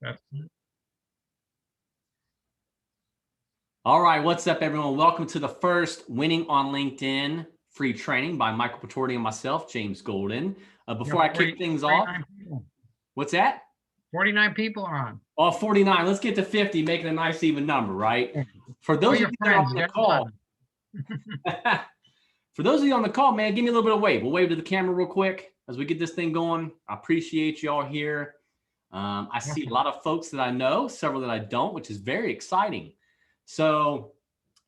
That's All right, what's up, everyone? Welcome to the first Winning on LinkedIn free training by Michael Potorti and myself, James Golden. Before I kick things off, what's that? 49 people are on. Oh, 49. Let's get to 50, making a nice even number, right? For those of you that are on the call, for those of you on the call, man, give me a little bit of wave. We'll wave to the camera real quick as we get this thing going. I appreciate y'all here. I see a lot of folks that I know, several that I don't, which is very exciting. So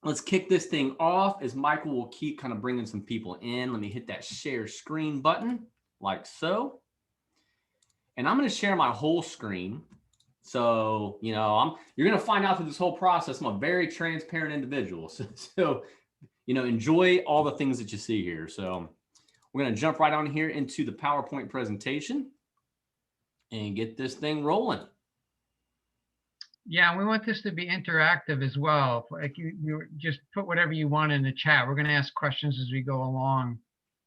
let's kick this thing off as Michael will keep kind of bringing some people in. Let me hit that share screen button like so. And I'm going to share my whole screen. So, you're going to find out through this whole process, I'm a very transparent individual. So, enjoy all the things that you see here. So we're going to jump right on here into the PowerPoint presentation and get this thing rolling. Yeah, we want this to be interactive as well. Like you just put whatever you want in the chat. We're going to ask questions as we go along,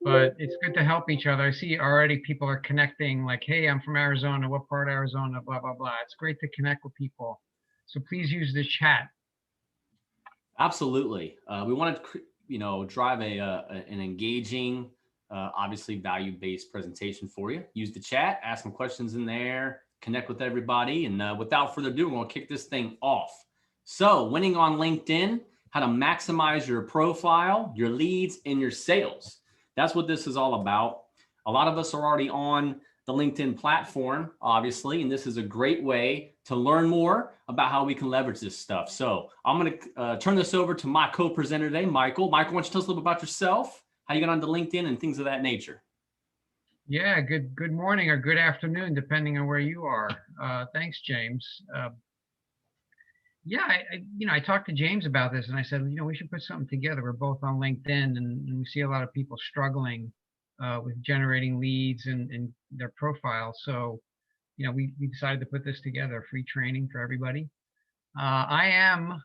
but it's good to help each other. I see already people are connecting like, hey, I'm from Arizona. What part of Arizona? Blah, blah, blah. It's great to connect with people. So please use the chat. Absolutely. We want to, drive an engaging, obviously value-based presentation for you. Use the chat, ask some questions in there, connect with everybody. And without further ado, we're going to kick this thing off. So winning on LinkedIn, how to maximize your profile, your leads, and your sales. That's what this is all about. A lot of us are already on the LinkedIn platform, obviously, and this is a great way to learn more about how we can leverage this stuff. So I'm going to turn this over to my co-presenter today, Michael. Michael, why don't you tell us a little bit about yourself, how you got onto LinkedIn and things of that nature? Yeah, good morning or good afternoon, depending on where you are. Thanks, James. Yeah, I talked to James about this, and I said, we should put something together. We're both on LinkedIn, and we see a lot of people struggling with generating leads and their profiles. So, we decided to put this together, free training for everybody. I am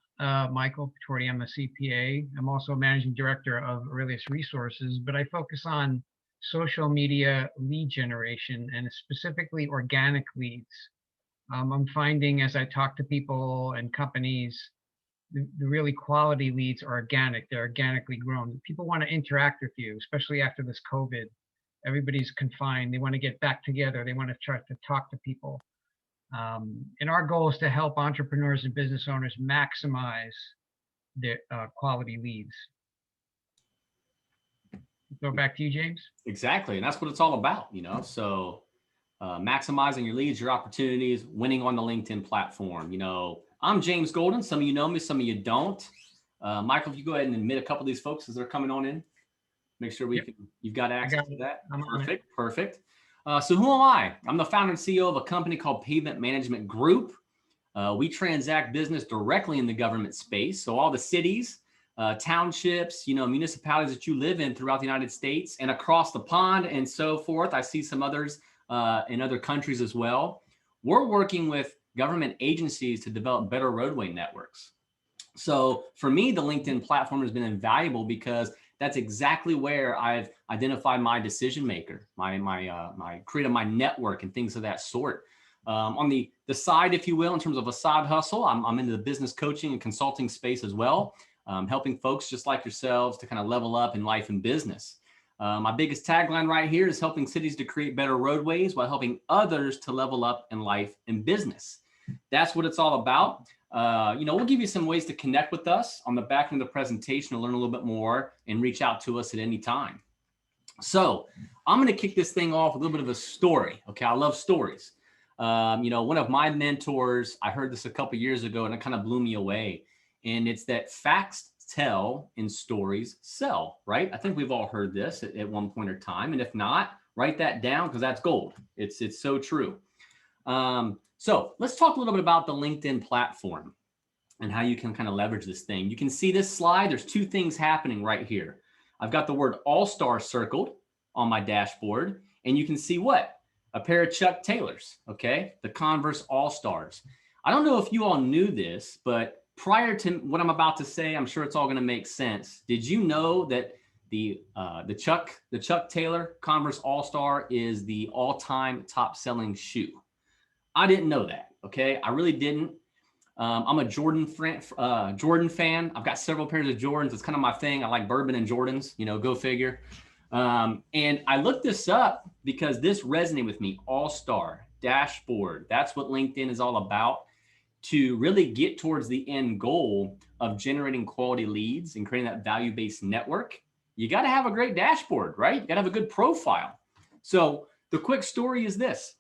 Michael Potorti. I'm a CPA. I'm also managing director of Referrals Resources, but I focus on social media lead generation and specifically organic leads. I'm finding as I talk to people and companies, the really quality leads are organic. They're organically grown. People want to interact with you, especially after this COVID. Everybody's confined. They want to get back together. They want to try to talk to people. And our goal is to help entrepreneurs and business owners maximize their quality leads. Go back to you, James. Exactly. And that's what it's all about, so maximizing your leads, your opportunities, winning on the LinkedIn platform. I'm James Golden. Some of you know me, some of you don't. Michael, if you go ahead and admit a couple of these folks as they're coming on in, make sure you've got access to that. Perfect. So who am I? I'm the founder and CEO of a company called Pavement Management Group. We transact business directly in the government space. So all the cities, townships, municipalities that you live in throughout the United States and across the pond and so forth. I see some others in other countries as well. We're working with government agencies to develop better roadway networks. So for me, the LinkedIn platform has been invaluable because that's exactly where I've identified my decision maker, my created my network and things of that sort. On the side, if you will, in terms of a side hustle, I'm into the business coaching and consulting space as well, helping folks just like yourselves to kind of level up in life and business. My biggest tagline right here is helping cities to create better roadways while helping others to level up in life and business. That's what it's all about. We'll give you some ways to connect with us on the back end of the presentation to learn a little bit more and reach out to us at any time. So I'm going to kick this thing off with a little bit of a story. Okay. I love stories. One of my mentors, I heard this a couple of years ago and it kind of blew me away. And it's that facts tell and stories sell, right? I think we've all heard this at one point or time. And if not, write that down because that's gold. It's so true. So let's talk a little bit about the LinkedIn platform and how you can kind of leverage this thing. You can see this slide. There's two things happening right here. I've got the word All-Star circled on my dashboard, and you can see what? A pair of Chuck Taylors, okay? The Converse All-Stars. I don't know if you all knew this, but prior to what I'm about to say, I'm sure it's all going to make sense. Did you know that the Chuck Taylor Converse All-Star is the all-time top-selling shoe? I didn't know that. Okay. I really didn't. I'm a Jordan fan. I've got several pairs of Jordans. It's kind of my thing. I like bourbon and Jordans, go figure. And I looked this up because this resonated with me. All-star dashboard. That's what LinkedIn is all about. To really get towards the end goal of generating quality leads and creating that value-based network, you got to have a great dashboard, right? You got to have a good profile. So the quick story is this.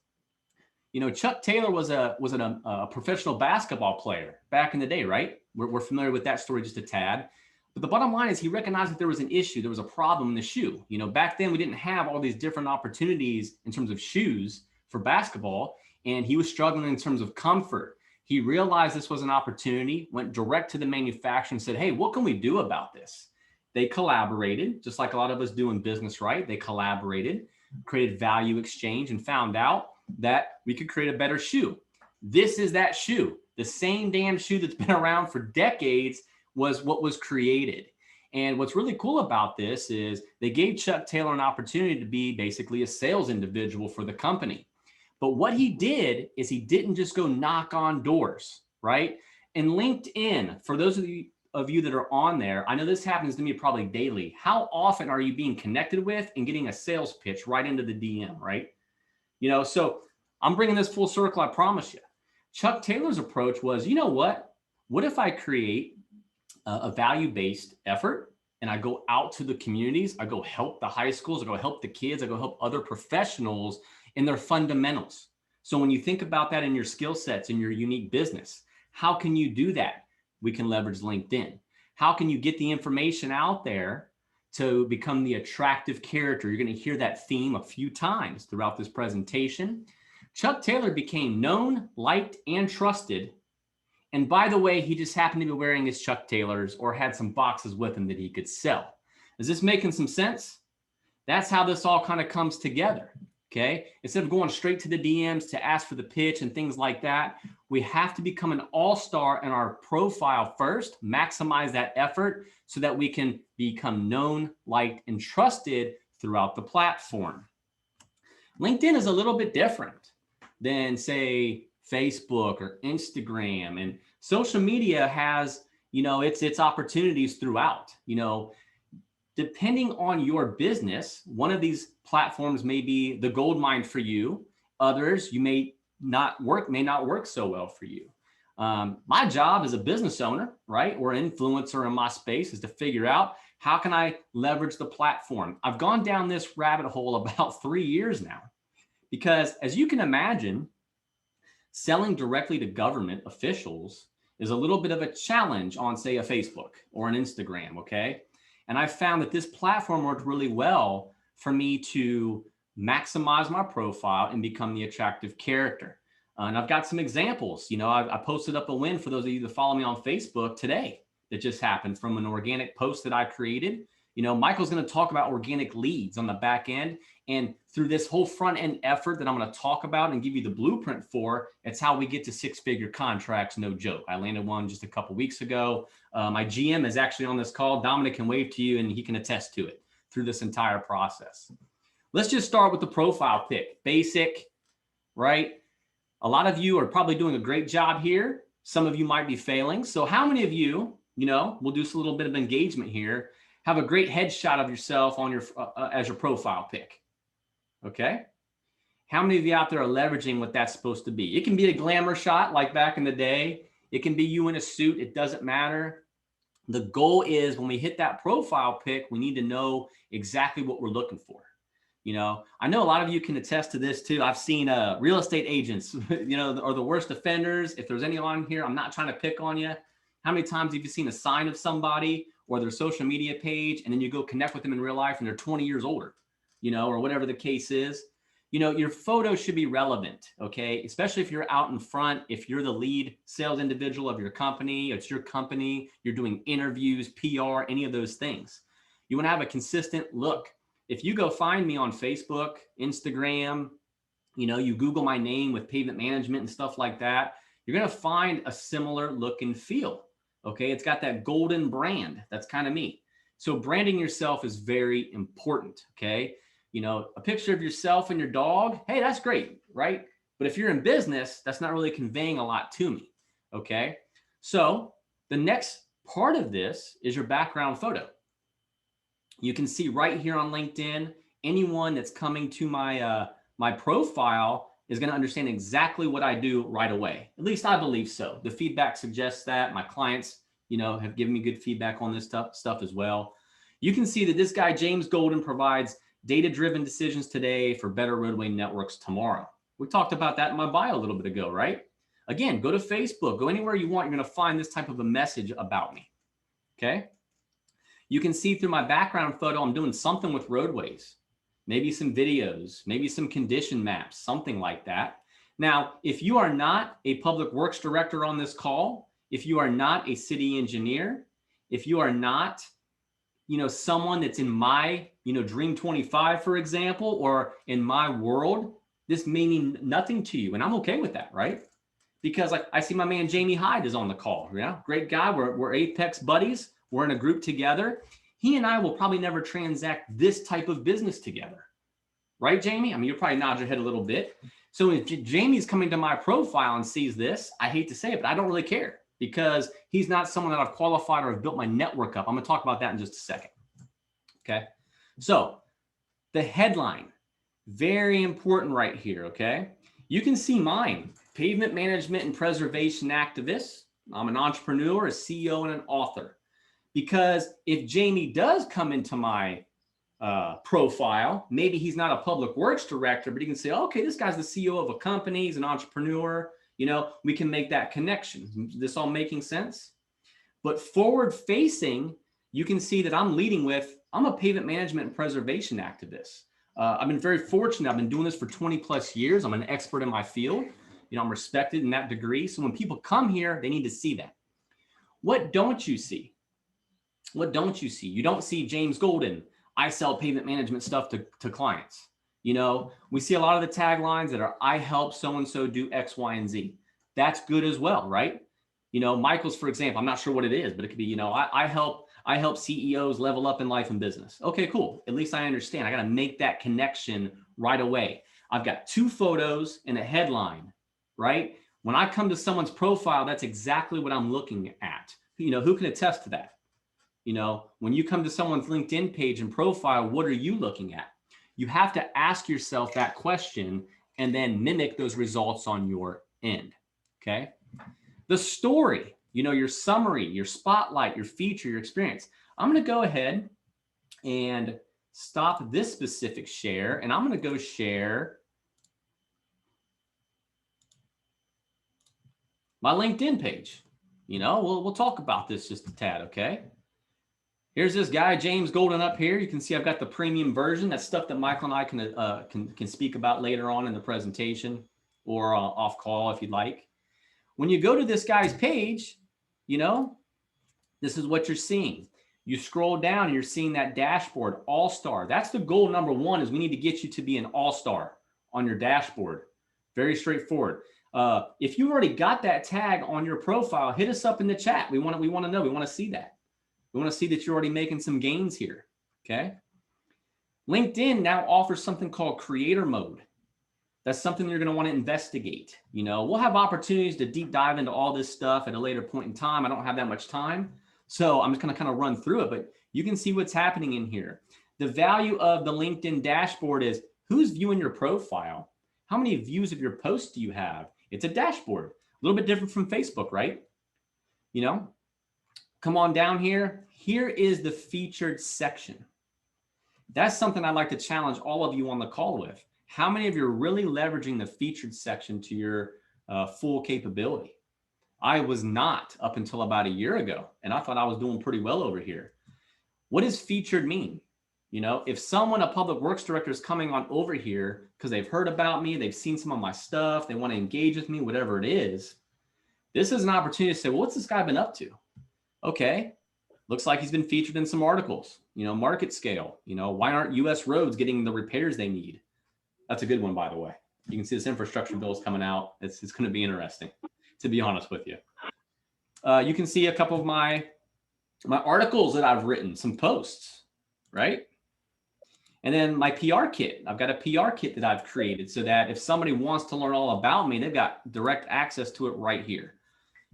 Chuck Taylor was a professional basketball player back in the day, right? We're familiar with that story just a tad. But the bottom line is he recognized that there was an issue. There was a problem in the shoe. Back then we didn't have all these different opportunities in terms of shoes for basketball. And he was struggling in terms of comfort. He realized this was an opportunity, went direct to the manufacturer and said, hey, what can we do about this? They collaborated, just like a lot of us do in business, right? They collaborated, created value exchange, and found out that we could create a better shoe. This is that shoe. The same damn shoe that's been around for decades was what was created. And what's really cool about this is they gave Chuck Taylor an opportunity to be basically a sales individual for the company. But what he did is he didn't just go knock on doors, right? And LinkedIn, for those of you that are on there, I know this happens to me probably daily. How often are you being connected with and getting a sales pitch right into the DM, right? So I'm bringing this full circle, I promise you. Chuck Taylor's approach was, you know what? What if I create a value-based effort and I go out to the communities, I go help the high schools, I go help the kids, I go help other professionals in their fundamentals. So when you think about that in your skill sets, in your unique business, how can you do that? We can leverage LinkedIn. How can you get the information out there to become the attractive character? You're going to hear that theme a few times throughout this presentation. Chuck Taylor became known, liked, and trusted. And by the way, he just happened to be wearing his Chuck Taylors or had some boxes with him that he could sell. Is this making some sense? That's how this all kind of comes together. Okay. Instead of going straight to the DMs to ask for the pitch and things like that, we have to become an all-star in our profile first, maximize that effort so that we can become known, liked, and trusted throughout the platform. LinkedIn is a little bit different than, say, Facebook or Instagram, and social media has, its opportunities throughout. Depending on your business, one of these platforms may be the gold mine for you. Others may not work so well for you. My job as a business owner, right, or influencer in my space, is to figure out how can I leverage the platform. I've gone down this rabbit hole about 3 years now, because as you can imagine, selling directly to government officials is a little bit of a challenge on, say, a Facebook or an Instagram, okay? And I found that this platform worked really well for me to maximize my profile and become the attractive character. And I've got some examples. I posted up a win for those of you that follow me on Facebook today that just happened from an organic post that I created. Michael's going to talk about organic leads on the back end. And through this whole front end effort that I'm going to talk about and give you the blueprint for, it's how we get to 6-figure contracts. No joke. I landed one just a couple weeks ago. My GM is actually on this call. Dominic can wave to you and he can attest to it through this entire process. Let's just start with the profile pic. Basic, right? A lot of you are probably doing a great job here. Some of you might be failing. So how many of you, we'll do a little bit of engagement here, have a great headshot of yourself on your as your profile pic? Okay. How many of you out there are leveraging what that's supposed to be? It can be a glamour shot like back in the day. It can be you in a suit. It doesn't matter. The goal is when we hit that profile pic, we need to know exactly what we're looking for. I know a lot of you can attest to this too. I've seen real estate agents, are the worst offenders. If there's any on here, I'm not trying to pick on you. How many times have you seen a sign of somebody or their social media page, and then you go connect with them in real life and they're 20 years older, or whatever the case is? Your photo should be relevant, okay? Especially if you're out in front, if you're the lead sales individual of your company, it's your company, you're doing interviews, PR, any of those things. You want to have a consistent look. If you go find me on Facebook, Instagram, you Google my name with pavement management and stuff like that, you're going to find a similar look and feel, okay? It's got that golden brand. That's kind of me. So branding yourself is very important, okay? A picture of yourself and your dog, hey, that's great, right? But if you're in business, that's not really conveying a lot to me. Okay. So the next part of this is your background photo. You can see right here on LinkedIn, anyone that's coming to my my profile is going to understand exactly what I do right away. At least I believe so. The feedback suggests that. My clients, have given me good feedback on this stuff as well. You can see that this guy, James Golden, provides data-driven decisions today for better roadway networks tomorrow. We talked about that in my bio a little bit ago, right? Again, go to Facebook, go anywhere you want. You're going to find this type of a message about me. Okay. You can see through my background photo, I'm doing something with roadways, maybe some videos, maybe some condition maps, something like that. Now, if you are not a public works director on this call, if you are not a city engineer, if you are not, someone that's in my, Dream 25, for example, or in my world, this may mean nothing to you. And I'm okay with that, right? Because like I see my man Jamie Hyde is on the call. Yeah, great guy. We're Apex buddies. We're in a group together. He and I will probably never transact this type of business together. Right, Jamie? I mean, you'll probably nod your head a little bit. So if Jamie's coming to my profile and sees this, I hate to say it, but I don't really care because he's not someone that I've qualified or have built my network up. I'm going to talk about that in just a second. Okay. So the headline, very important right here. Okay. You can see mine, pavement management and preservation activist. I'm an entrepreneur, a CEO, and an author. Because if Jamie does come into my profile, maybe he's not a public works director, but he can say, okay, this guy's the CEO of a company, he's an entrepreneur, we can make that connection. This all making sense? But forward facing, you can see that I'm leading with, I'm a pavement management and preservation activist. I've been very fortunate. I've been doing this for 20 plus years. I'm an expert in my field. I'm respected in that degree. So when people come here, they need to see that. What don't you see? What don't you see? You don't see James Golden. I sell pavement management stuff to clients. We see a lot of the taglines that are, I help so-and-so do X, Y, and Z. That's good as well, right? Michael's, for example, I'm not sure what it is, but it could be, I help CEOs level up in life and business. Okay, cool. At least I understand. I got to make that connection right away. I've got 2 photos and a headline, right? When I come to someone's profile, that's exactly what I'm looking at. Who can attest to that? When you come to someone's LinkedIn page and profile, what are you looking at? You have to ask yourself that question and then mimic those results on your end. Okay. The story, your summary, your spotlight, your feature, your experience. I'm going to go ahead and stop this specific share, and I'm going to go share my LinkedIn page. We'll talk about this just a tad. Okay. Here's this guy, James Golden, up here. You can see I've got the premium version. That's stuff that Michael and I can speak about later on in the presentation or off call if you'd like. When you go to this guy's page, this is what you're seeing. You scroll down and you're seeing that dashboard, all-star. That's the goal number 1 is we need to get you to be an all-star on your dashboard. Very straightforward. If you've already got that tag on your profile, hit us up in the chat. We want to know. We want to see that. We want to see that you're already making some gains here. Okay. LinkedIn now offers something called creator mode. That's something you're going to want to investigate. We'll have opportunities to deep dive into all this stuff at a later point in time. I don't have that much time, so I'm just going to kind of run through it, but you can see what's happening in here. The value of the LinkedIn dashboard is who's viewing your profile? How many views of your posts do you have? It's a dashboard, a little bit different from Facebook, right? Come on down here. Here is the featured section. That's something I'd like to challenge all of you on the call with. How many of you are really leveraging the featured section to your full capability? I was not up until about a year ago, and I thought I was doing pretty well over here. What does featured mean? If someone, a public works director, is coming on over here because they've heard about me, they've seen some of my stuff, they want to engage with me, whatever it is, this is an opportunity to say, well, what's this guy been up to? Okay, looks like he's been featured in some articles, market scale, why aren't US roads getting the repairs they need? That's a good one, by the way. You can see this infrastructure bill is coming out. It's going to be interesting, to be honest with you. You can see a couple of my articles that I've written, some posts, right? And then my PR kit, I've got a PR kit that I've created so that if somebody wants to learn all about me, they've got direct access to it right here.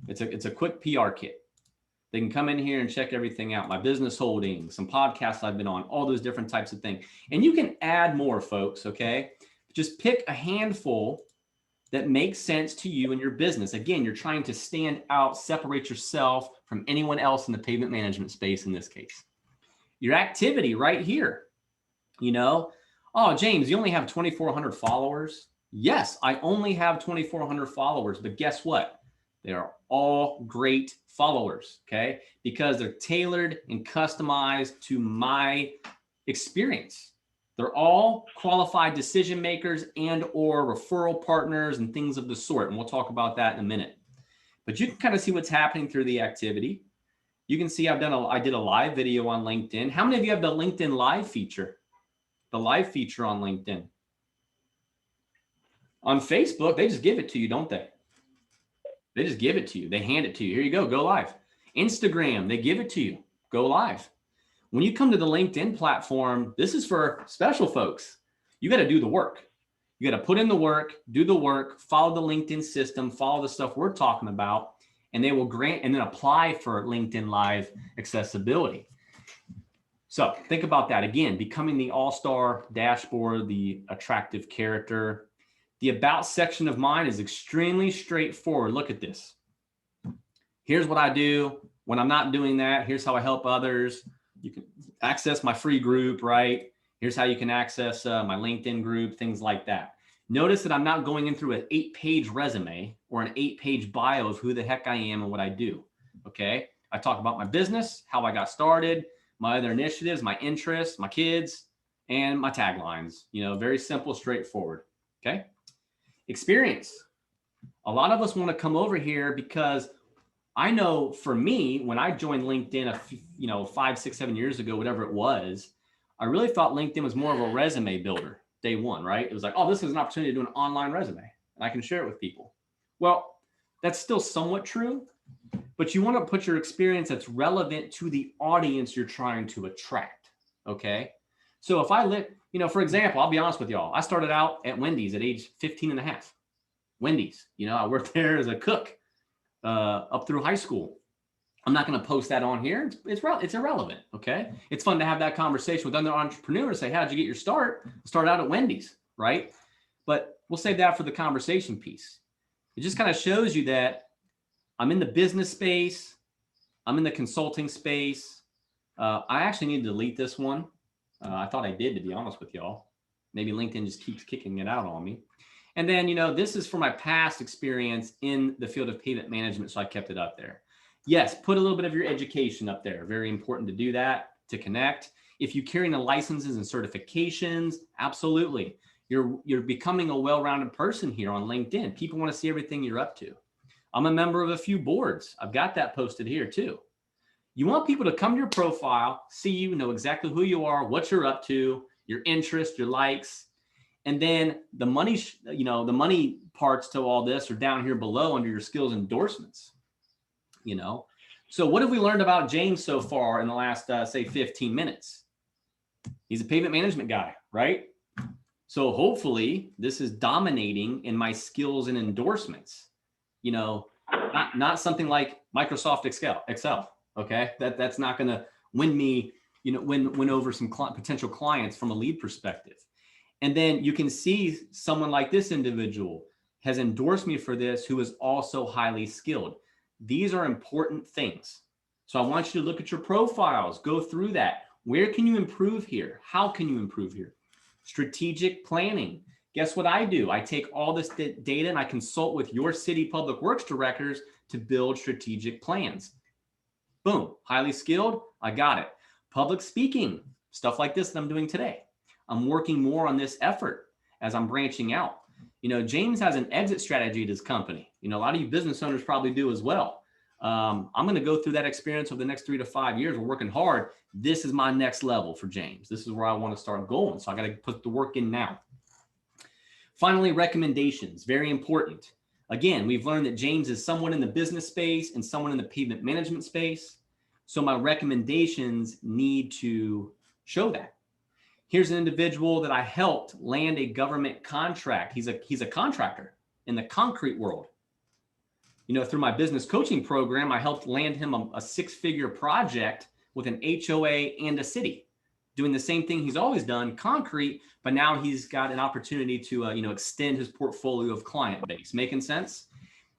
It's a quick PR kit. They can come in here and check everything out. My business holdings, some podcasts I've been on, all those different types of things. And you can add more, folks, okay? Just pick a handful that makes sense to you and your business. Again, you're trying to stand out, separate yourself from anyone else in the pavement management space in this case. Your activity right here, you know, oh, James, you only have 2,400 followers. Yes, I only have 2,400 followers, but guess what? They are all great followers, okay? Because they're tailored and customized to my experience. They're all qualified decision makers and or referral partners and things of the sort. And we'll talk about that in a minute. But you can kind of see what's happening through the activity. You can see I did a live video on LinkedIn. How many of you have the LinkedIn live feature? The live feature on LinkedIn. On Facebook, they just give it to you, don't they? They just give it to you. They hand it to you. Here you go. Go live. Instagram, they give it to you. Go live. When you come to the LinkedIn platform, this is for special folks. You got to do the work. You got to put in the work, do the work, follow the LinkedIn system, follow the stuff we're talking about, and they will grant and then apply for LinkedIn Live accessibility. So think about that. Again, becoming the all-star dashboard, the attractive character. The about section of mine is extremely straightforward. Look at this. Here's what I do. When I'm not doing that, here's how I help others. You can access my free group, right? Here's how you can access my LinkedIn group, things like that. Notice that I'm not going in through an 8-page resume or an 8-page bio of who the heck I am and what I do, okay? I talk about my business, how I got started, my other initiatives, my interests, my kids, and my taglines. You know, very simple, straightforward, okay? Experience. A lot of us want to come over here because I know for me, when I joined LinkedIn, 5, 6, 7 years ago, whatever it was, I really thought LinkedIn was more of a resume builder day one, right? It was like, oh, this is an opportunity to do an online resume and I can share it with people. Well, that's still somewhat true, but you want to put your experience that's relevant to the audience you're trying to attract, okay? So if I for example, I'll be honest with y'all. I started out at Wendy's at age 15 and a half. Wendy's, I worked there as a cook up through high school. I'm not going to post that on here. It's irrelevant, okay? It's fun to have that conversation with other entrepreneurs. Say, how'd you get your start? Start out at Wendy's, right? But we'll save that for the conversation piece. It just kind of shows you that I'm in the business space. I'm in the consulting space. I actually need to delete this one. I thought I did, to be honest with y'all. Maybe LinkedIn just keeps kicking it out on me. And then, this is for my past experience in the field of pavement management, so I kept it up there. Yes, put a little bit of your education up there. Very important to do that, to connect. If you carry the licenses and certifications, absolutely. You're becoming a well-rounded person here on LinkedIn. People want to see everything you're up to. I'm a member of a few boards. I've got that posted here too. You want people to come to your profile, see you, know exactly who you are, what you're up to, your interests, your likes, and then the money, the money parts to all this are down here below under your skills endorsements. So what have we learned about James so far in the last, say, 15 minutes? He's a pavement management guy, right? So hopefully this is dominating in my skills and endorsements. Not something like Microsoft Excel. Okay, that's not going to win me, win over some potential clients from a lead perspective. And then you can see someone like this individual has endorsed me for this, who is also highly skilled. These are important things. So I want you to look at your profiles, go through that. Where can you improve here? How can you improve here? Strategic planning. Guess what I do? I take all this data and I consult with your city public works directors to build strategic plans. Boom, highly skilled, I got it. Public speaking, stuff like this that I'm doing today. I'm working more on this effort as I'm branching out. James has an exit strategy at his company. A lot of you business owners probably do as well. I'm going to go through that experience over the next 3 to 5 years. We're working hard. This is my next level for James. This is where I want to start going. So I got to put the work in now. Finally, recommendations, very important. Again, we've learned that James is someone in the business space and someone in the pavement management space. So my recommendations need to show that. Here's an individual that I helped land a government contract. He's a contractor in the concrete world. You know, through my business coaching program, I helped land him a six-figure project with an HOA and a city, doing the same thing he's always done, concrete, but now he's got an opportunity to, extend his portfolio of client base. Making sense?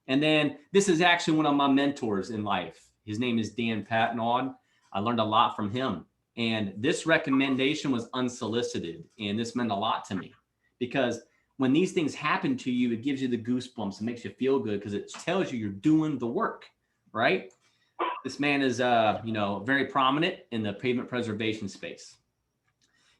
And then this is actually one of my mentors in life. His name is Dan Patnaud. I learned a lot from him. And this recommendation was unsolicited. And this meant a lot to me because when these things happen to you, it gives you the goosebumps. It makes you feel good because it tells you you're doing the work, right? This man is, very prominent in the pavement preservation space.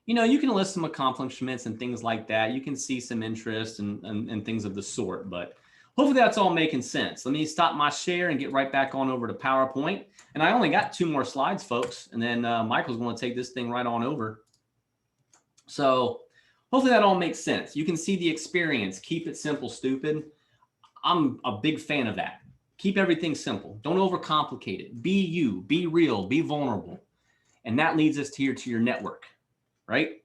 You know, you can list some accomplishments and things like that. You can see some interest and things of the sort, but hopefully that's all making sense. Let me stop my share and get right back on over to PowerPoint. And I only got 2 more slides, folks. And then Michael's going to take this thing right on over. So hopefully that all makes sense. You can see the experience. Keep it simple, stupid. I'm a big fan of that. Keep everything simple. Don't overcomplicate it. Be you, be real, be vulnerable. And that leads us to your network, right?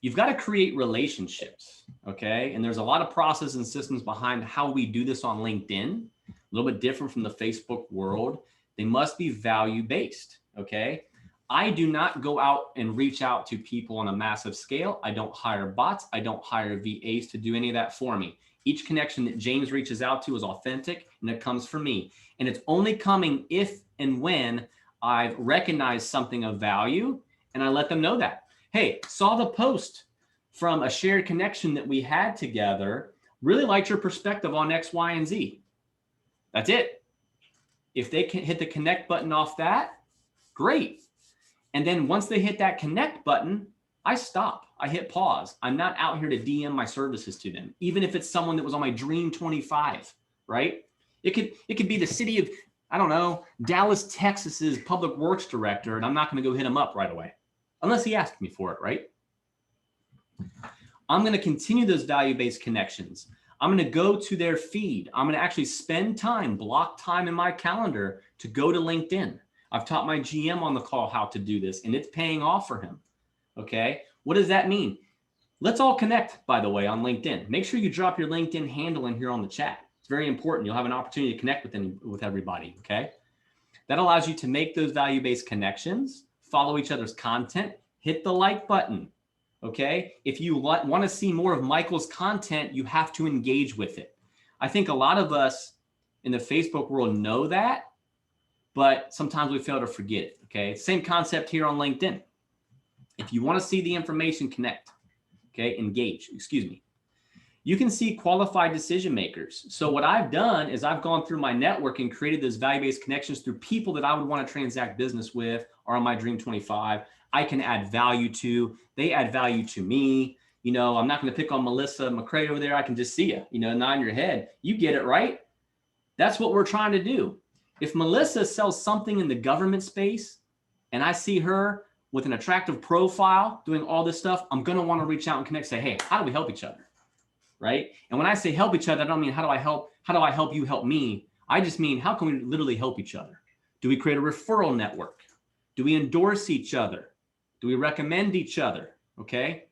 You've got to create relationships, okay? And there's a lot of process and systems behind how we do this on LinkedIn, a little bit different from the Facebook world. They must be value-based, okay? I do not go out and reach out to people on a massive scale. I don't hire bots. I don't hire VAs to do any of that for me. Each connection that James reaches out to is authentic and it comes from me. And it's only coming if and when I've recognized something of value and I let them know that. Hey, saw the post from a shared connection that we had together. Really liked your perspective on X, Y, and Z. That's it. If they can hit the connect button off that, great. And then once they hit that connect button, I stop. I hit pause. I'm not out here to DM my services to them, even if it's someone that was on my Dream 25, right? It could be the city of, I don't know, Dallas, Texas's public works director, and I'm not going to go hit him up right away. Unless he asked me for it, right? I'm going to continue those value-based connections. I'm going to go to their feed. I'm going to actually spend time, block time in my calendar to go to LinkedIn. I've taught my GM on the call how to do this, and it's paying off for him. Okay. What does that mean? Let's all connect, by the way, on LinkedIn. Make sure you drop your LinkedIn handle in here on the chat. It's very important. You'll have an opportunity to connect with everybody. Okay. That allows you to make those value-based connections, follow each other's content, hit the like button. Okay. If you want to see more of Michael's content, you have to engage with it. I think a lot of us in the Facebook world know that, but sometimes we fail to forget it. Okay. Same concept here on LinkedIn. If you want to see the information, connect. Okay. Engage, excuse me. You can see qualified decision makers. So what I've done is I've gone through my network and created those value-based connections through people that I would want to transact business with or on my Dream 25. I can add value to, they add value to me. You know, I'm not going to pick on Melissa McCray over there. I can just see you, nod your head. You get it, right? That's what we're trying to do. If Melissa sells something in the government space and I see her with an attractive profile doing all this stuff, I'm going to want to reach out and connect, say, hey, how do we help each other? Right? And when I say help each other, I don't mean how do I help you help me? I just mean how can we literally help each other? Do we create a referral network? Do we endorse each other? Do we recommend each other? Okay.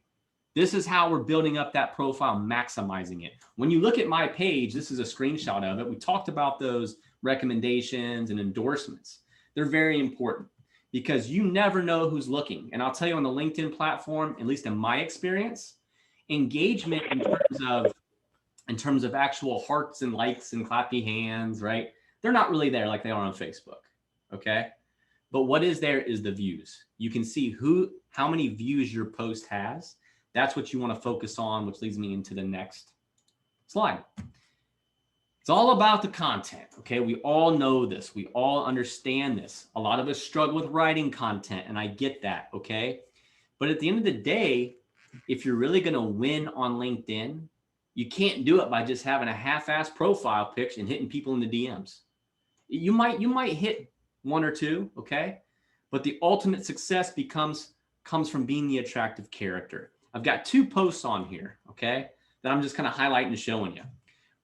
This is how we're building up that profile, maximizing it. When you look at my page, this is a screenshot of it. We talked about those recommendations and endorsements. They're very important because you never know who's looking. And I'll tell you on the LinkedIn platform, at least in my experience, engagement in terms of actual hearts and likes and clappy hands, right? They're not really there like they are on Facebook. Okay. But what is there is the views. You can see how many views your post has. That's what you want to focus on, which leads me into the next slide. It's all about the content. Okay. We all know this. We all understand this. A lot of us struggle with writing content, and I get that. Okay. But at the end of the day, if you're really going to win on LinkedIn, you can't do it by just having a half-assed profile pic and hitting people in the DMs. You might hit one or two, okay? But the ultimate success comes from being the attractive character. I've got 2 posts on here, okay, that I'm just kind of highlighting and showing you.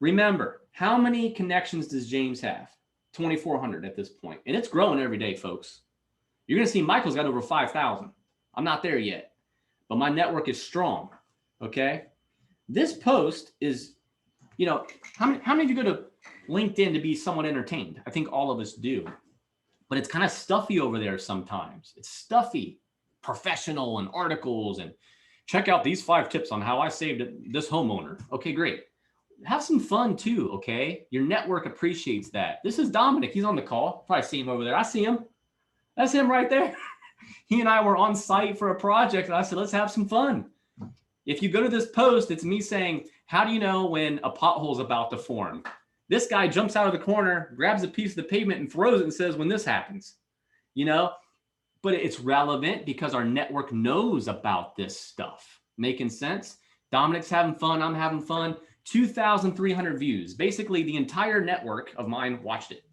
Remember, how many connections does James have? 2,400 at this point. And it's growing every day, folks. You're going to see Michael's got over 5,000. I'm not there yet. but my network is strong. Okay. This post is, you know, how many of you go to LinkedIn to be somewhat entertained? I think all of us do, but it's kind of stuffy over there sometimes. It's stuffy, professional, and articles, and check out these 5 tips on how I saved this homeowner. Okay, great. Have some fun too, okay? Your network appreciates that. This is Dominic. He's on the call. Probably see him over there. I see him. That's him right there. He and I were on site for a project, and I said, let's have some fun. If you go to this post, it's me saying, how do you know when a pothole is about to form? This guy jumps out of the corner, grabs a piece of the pavement and throws it and says, when this happens, you know, but it's relevant because our network knows about this stuff. Making sense? Dominic's having fun. I'm having fun. 2,300 views. Basically, the entire network of mine watched it,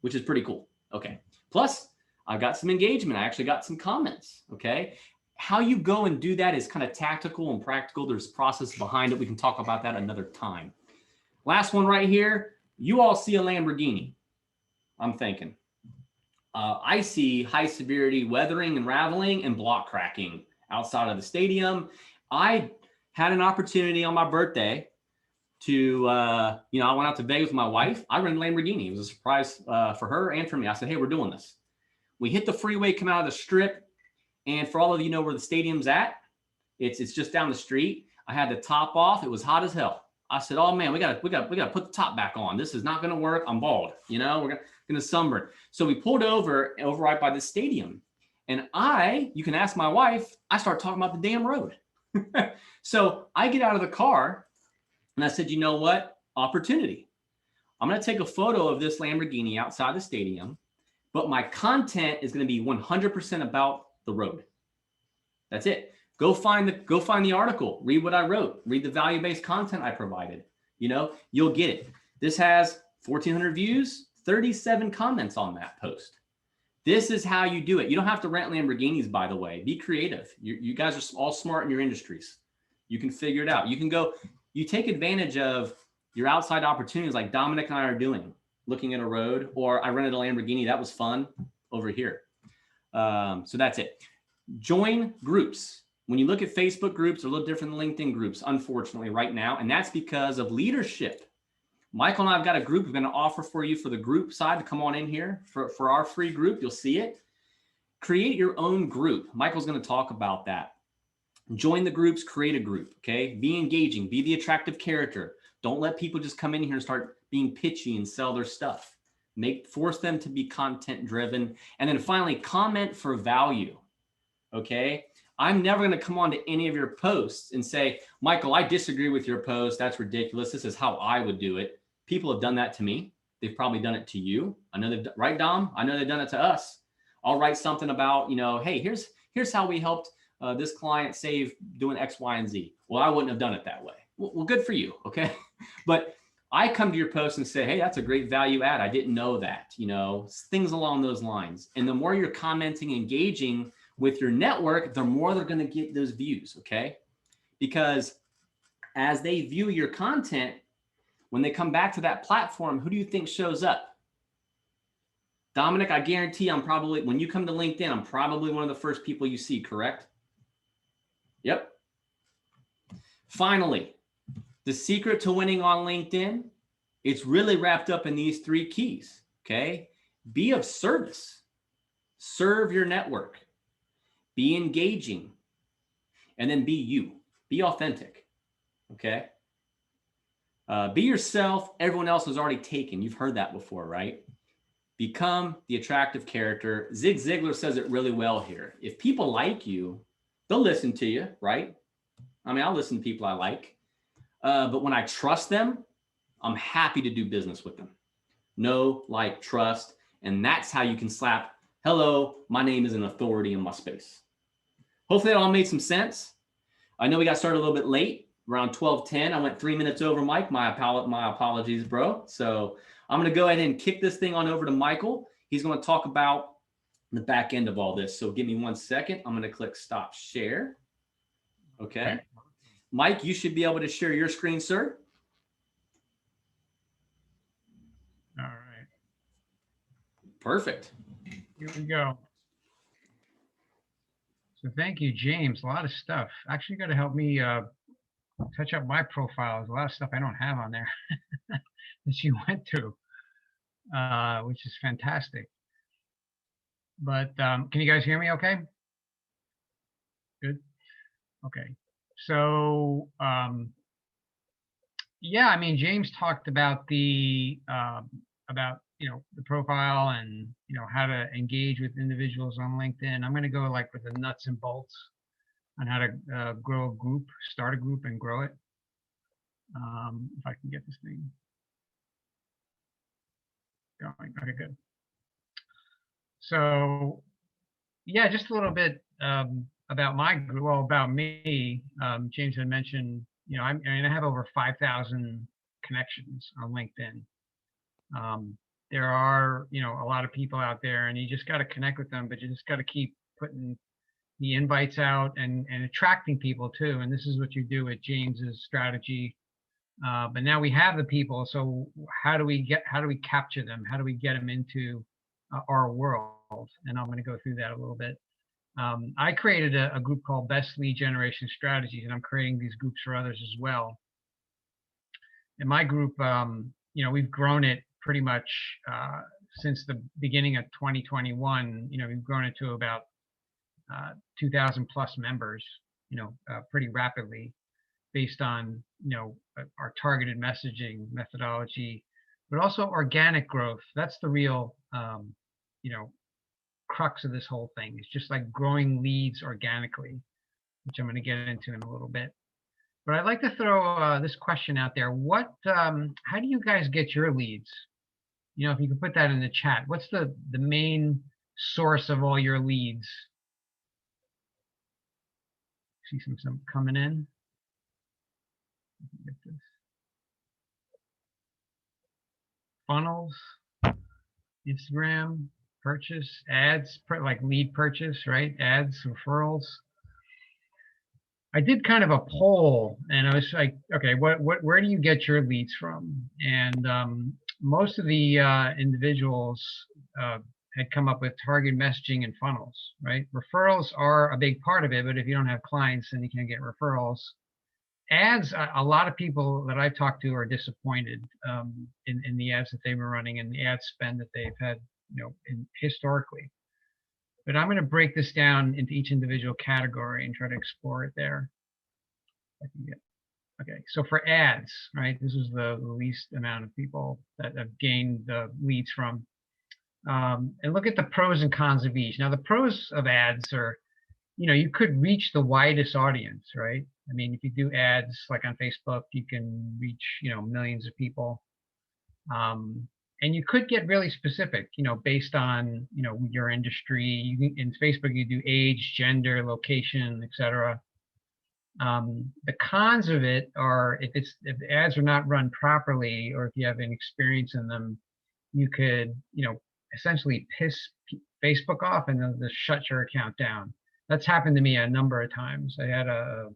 which is pretty cool. Okay. Plus, I got some engagement. I actually got some comments. Okay. How you go and do that is kind of tactical and practical. There's process behind it. We can talk about that another time. Last one right here. You all see a Lamborghini, I'm thinking. I see high severity weathering and raveling and block cracking outside of the stadium. I had an opportunity on my birthday to, you know, I went out to Vegas with my wife. I rented a Lamborghini. It was a surprise for her and for me. I said, hey, we're doing this. We hit the freeway, come out of the strip. And for all of you know where the stadium's at, it's just down the street. I had the top off. It was hot as hell. I said, oh man, we gotta put the top back on. This is not gonna work. I'm bald, you know, we're gonna sunburn. So we pulled over right by the stadium. And you can ask my wife, I start talking about the damn road. So I get out of the car and I said, you know what? Opportunity. I'm gonna take a photo of this Lamborghini outside the stadium, but my content is gonna be 100% about the road. That's it. Go find the article, read what I wrote, read the value-based content I provided. You know, you'll get it. This has 1,400 views, 37 comments on that post. This is how you do it. You don't have to rent Lamborghinis, by the way. Be creative. You guys are all smart in your industries. You can figure it out. You take advantage of your outside opportunities like Dominic and I are doing, looking at a road, or I rented a Lamborghini. That was fun over here. So that's it. Join groups. When you look at Facebook groups, they're a little different than LinkedIn groups, unfortunately, right now. And that's because of leadership. Michael and I have got a group we're going to offer for you for the group side to come on in here for our free group. You'll see it. Create your own group. Michael's going to talk about that. Join the groups, create a group, okay? Be engaging, be the attractive character. Don't let people just come in here and start being pitchy and sell their stuff. Force them to be content driven. And then finally, comment for value, okay? I'm never going to come on to any of your posts and say, Michael, I disagree with your post. That's ridiculous. This is how I would do it. People have done that to me. They've probably done it to you. I know they've, right, Dom? I know they've done it to us. I'll write something about, you know, hey, here's how we helped this client save doing X, Y, and Z. Well, I wouldn't have done it that way. Well, good for you, okay? But I come to your post and say, hey, that's a great value add. I didn't know that, you know, things along those lines. And the more you're commenting, engaging with your network, the more they're going to get those views, okay? Because as they view your content, when they come back to that platform, who do you think shows up? Dominic, I guarantee when you come to LinkedIn, I'm probably one of the first people you see, correct? Yep. Finally, the secret to winning on LinkedIn, it's really wrapped up in these 3 keys, okay? Be of service. Serve your network. Be engaging, and then be you. Be authentic, okay? Be yourself. Everyone else is already taken. You've heard that before, right? Become the attractive character. Zig Ziglar says it really well here. If people like you, they'll listen to you, right? I mean, I'll listen to people I like. But when I trust them, I'm happy to do business with them. Know, like, trust. And that's how you can slap, hello, my name is an authority in my space. Hopefully that all made some sense. I know we got started a little bit late, around 12:10. I went 3 minutes over, Mike. My apologies, bro. So I'm going to go ahead and kick this thing on over to Michael. He's going to talk about the back end of all this. So give me 1 second. I'm going to click stop share. Okay. Mike, you should be able to share your screen, sir. All right. Perfect. Here we go. So thank you, James. A lot of stuff. Actually, got to help me touch up my profile. There's a lot of stuff I don't have on there that you went through, which is fantastic. But can you guys hear me okay? Good. Okay. So yeah, I mean, James talked about the the profile and how to engage with individuals on LinkedIn. I'm going to go like with the nuts and bolts on how to grow a group, start a group, and grow it. If I can get this thing going. Okay, good. So yeah, just a little bit about my group. Well, about me. James had mentioned, I mean, I have over 5,000 connections on LinkedIn. There are, a lot of people out there, and you just got to connect with them, but you just got to keep putting the invites out and attracting people too. And this is what you do with James's strategy. But now we have the people. So how do we capture them? How do we get them into our world? And I'm going to go through that a little bit. I created a group called Best Lead Generation Strategies, and I'm creating these groups for others as well. In my group, we've grown it pretty much since the beginning of 2021. We've grown it to about 2,000 plus members, pretty rapidly based on, our targeted messaging methodology, but also organic growth. That's the real, crux of this whole thing. It's just like growing leads organically, which I'm going to get into in a little bit. But I'd like to throw this question out there. How do you guys get your leads? If you could put that in the chat, what's the main source of all your leads? See some coming in. Get this. Funnels, Instagram, purchase, ads, like lead purchase, right? Ads, referrals. I did kind of a poll, and I was like, okay, where do you get your leads from? And most of the individuals had come up with target messaging and funnels, right? Referrals are a big part of it, but if you don't have clients, then you can't get referrals. Ads, a lot of people that I've talked to are disappointed in the ads that they've been running and the ad spend that they've had, historically. But I'm going to break this down into each individual category and try to explore it there. Okay, so for ads, right, this is the least amount of people that have gained the leads from. And look at the pros and cons of each. Now, the pros of ads are, you could reach the widest audience, right? I mean, if you do ads like on Facebook, you can reach, millions of people. And you could get really specific, based on, your industry. In Facebook, you do age, gender, location, etc. The cons of it are if the ads are not run properly, or if you have any experience in them, you could, essentially piss Facebook off and they'll just shut your account down. That's happened to me a number of times. I had a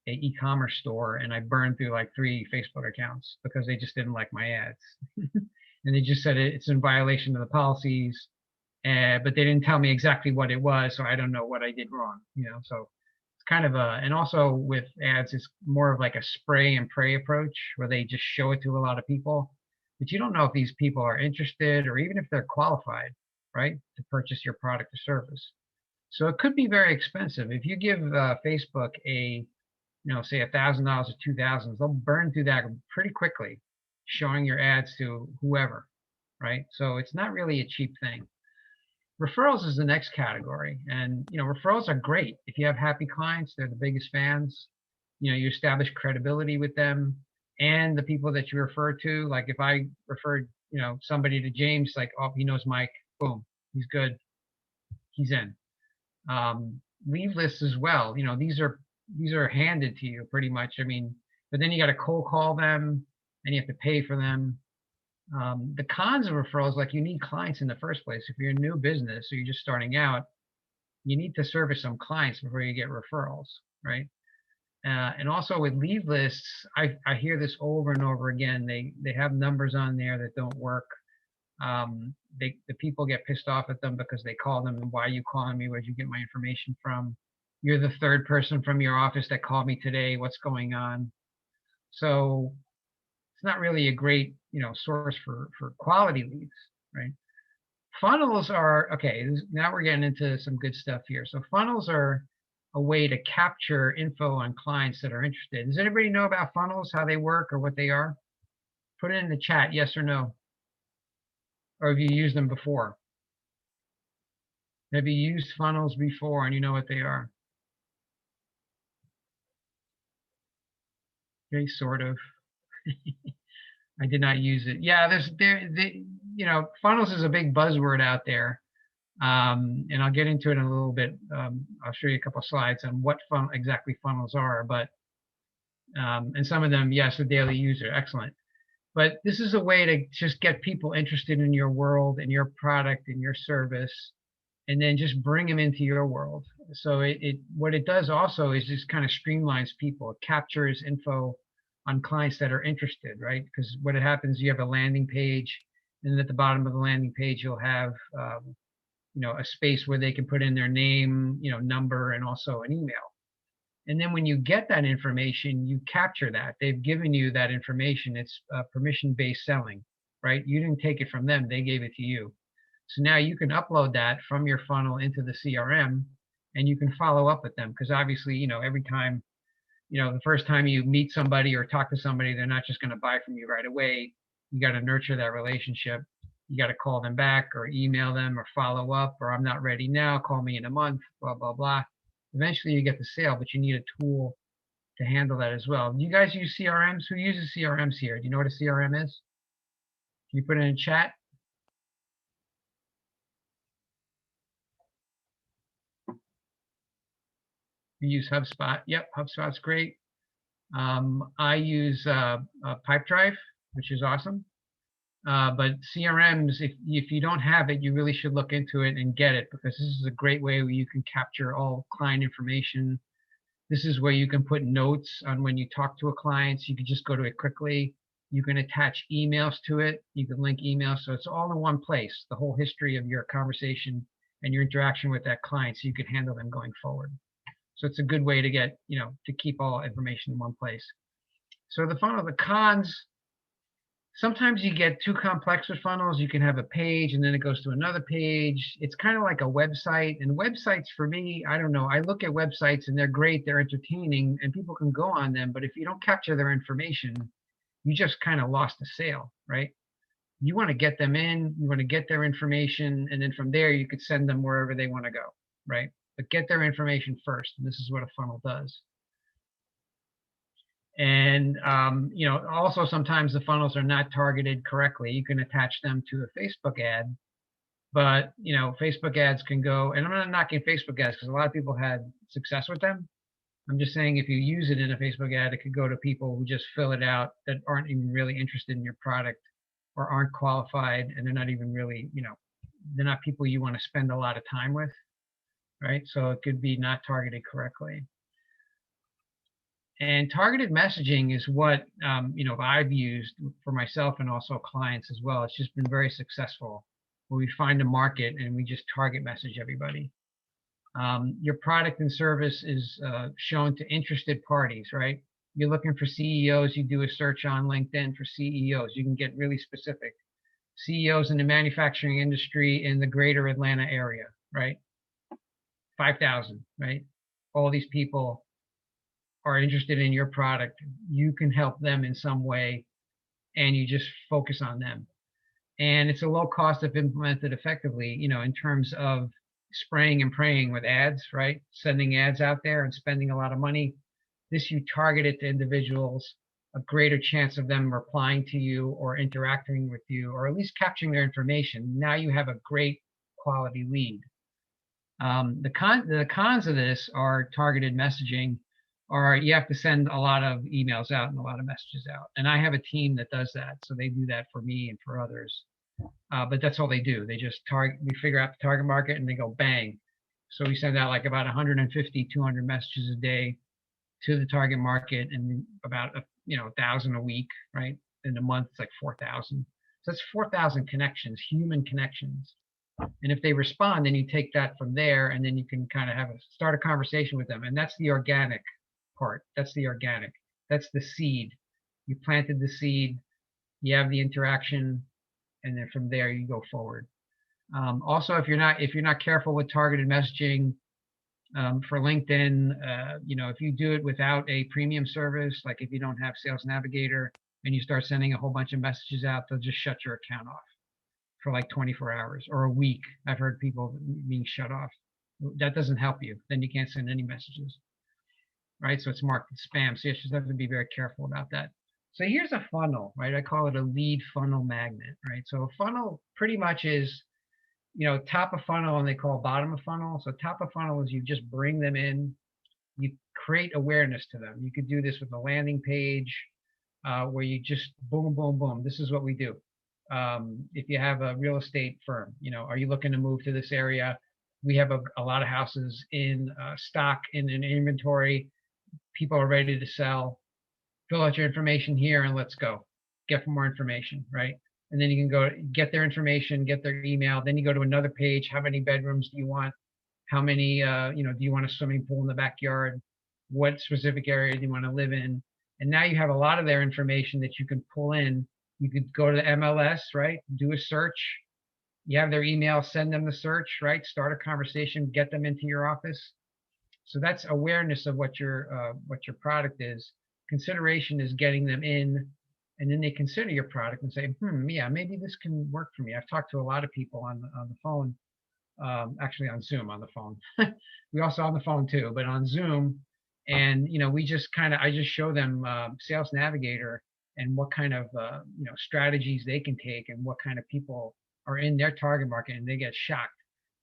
e-commerce store, and I burned through like 3 Facebook accounts because they just didn't like my ads. And they just said it's in violation of the policies, but they didn't tell me exactly what it was, so I don't know what I did wrong. So it's kind of and also with ads, it's more of like a spray and pray approach where they just show it to a lot of people, but you don't know if these people are interested or even if they're qualified, right, to purchase your product or service. So it could be very expensive. If you give Facebook a, say $1,000 or $2,000, they'll burn through that pretty quickly, showing your ads to whoever, right? So it's not really a cheap thing. Referrals is the next category, and referrals are great. If you have happy clients, they're the biggest fans. You establish credibility with them, and the people that you refer to. Like if I referred, somebody to James, like, oh, he knows Mike, boom, he's good, he's in. Lead lists as well. These are handed to you pretty much. I mean, but then you got to cold call them, and you have to pay for them. The cons of referrals, like you need clients in the first place. If you're a new business or you're just starting out, you need to service some clients before you get referrals, right? And also with lead lists, I hear this over and over again. They have numbers on there that don't work. The people get pissed off at them because they call them, and why are you calling me? Where'd you get my information from? you're the third person from your office that called me today. What's going on? So it's not really a great, source for quality leads, right? Funnels are, okay, now we're getting into some good stuff here. So funnels are a way to capture info on clients that are interested. Does anybody know about funnels, how they work or what they are? Put it in the chat, yes or no. Or have you used them before? Have you used funnels before and you know what they are? Okay, sort of. I did not use it. Yeah, funnels is a big buzzword out there. And I'll get into it in a little bit. I'll show you a couple of slides on what exactly funnels are, but and some of them, yes, a daily user, excellent. But this is a way to just get people interested in your world and your product and your service, and then just bring them into your world. So what it does also is just kind of streamlines people. It captures info on clients that are interested, right? Because what happens, you have a landing page, and at the bottom of the landing page, you'll have a space where they can put in their name, number, and also an email. And then when you get that information, you capture that. They've given you that information. It's permission-based selling, right? You didn't take it from them. They gave it to you. So now you can upload that from your funnel into the CRM, and you can follow up with them. Because obviously, every time, the first time you meet somebody or talk to somebody, they're not just going to buy from you right away. You got to nurture that relationship. You got to call them back or email them or follow up, or I'm not ready now, call me in a month, blah, blah, blah. Eventually you get the sale, but you need a tool to handle that as well. Do you guys use CRMs? Who uses CRMs here? Do you know what a CRM is? Can you put it in chat? You use HubSpot. Yep, HubSpot's great. I use Pipedrive, which is awesome. But CRMs, if you don't have it, you really should look into it and get it, because this is a great way where you can capture all client information. This is where you can put notes on when you talk to a client, so you can just go to it quickly. You can attach emails to it. You can link emails, so it's all in one place, the whole history of your conversation and your interaction with that client, so you can handle them going forward. So it's a good way to get, to keep all information in one place. So the funnel, the cons, sometimes you get too complex with funnels. You can have a page and then it goes to another page. It's kind of like a website. And websites, for me, I don't know. I look at websites and they're great, they're entertaining, and people can go on them. But if you don't capture their information, you just kind of lost a sale, right? You want to get them in, you want to get their information, and then from there you could send them wherever they want to go, right? But get their information first. And this is what a funnel does. And also sometimes the funnels are not targeted correctly. You can attach them to a Facebook ad, but Facebook ads can go, and I'm not knocking Facebook ads because a lot of people had success with them. I'm just saying, if you use it in a Facebook ad, it could go to people who just fill it out that aren't even really interested in your product or aren't qualified, and they're not even really, they're not people you want to spend a lot of time with, right? So it could be not targeted correctly. And targeted messaging is what I've used for myself and also clients as well. It's just been very successful, where we find a market and we just target message everybody. Your product and service is shown to interested parties, right? You're looking for CEOs, you do a search on LinkedIn for CEOs. You can get really specific. CEOs in the manufacturing industry in the greater Atlanta area, right? 5,000, right? All these people are interested in your product. You can help them in some way, and you just focus on them. And it's a low cost if implemented effectively, in terms of spraying and praying with ads, right? Sending ads out there and spending a lot of money. This, you target it to individuals, a greater chance of them replying to you or interacting with you, or at least capturing their information. Now you have a great quality lead. The cons of this are targeted messaging, or you have to send a lot of emails out and a lot of messages out. And I have a team that does that, so they do that for me and for others. But that's all they do. They just we figure out the target market and they go bang. So we send out like about 150, 200 messages a day to the target market, and about 1,000 a week, right? In a month, it's like 4,000. So that's 4,000 connections, human connections. And if they respond, then you take that from there, and then you can kind of start a conversation with them. And that's the organic part. That's the organic. That's the seed. You planted the seed, you have the interaction, and then from there you go forward. Also, if you're not careful with targeted messaging for LinkedIn, if you do it without a premium service, like if you don't have Sales Navigator and you start sending a whole bunch of messages out, they'll just shut your account off for like 24 hours or a week. I've heard people being shut off. That doesn't help you. Then you can't send any messages, right? So it's marked as spam. So you just have to be very careful about that. So here's a funnel, right? I call it a lead funnel magnet, right? So a funnel pretty much is, top of funnel, and they call bottom of funnel. So top of funnel is you just bring them in, you create awareness to them. You could do this with a landing page where you just boom, boom, boom. This is what we do. If you have a real estate firm, are you looking to move to this area? We have a lot of houses in stock, in an inventory. People are ready to sell. Fill out your information here and let's go. Get more information, right? And then you can go get their information, get their email. Then you go to another page. How many bedrooms do you want? How many, do you want a swimming pool in the backyard? What specific area do you want to live in? And now you have a lot of their information that you can pull in. You could go to the MLS, right? Do a search. You have their email, send them the search, right? Start a conversation, get them into your office. So that's awareness of what your product is. Consideration is getting them in, and then they consider your product and say, yeah, maybe this can work for me. I've talked to a lot of people on the phone, actually on Zoom on the phone. We also on the phone too, but on Zoom. And, I just show them Sales Navigator and what kind of, strategies they can take and what kind of people are in their target market, and they get shocked.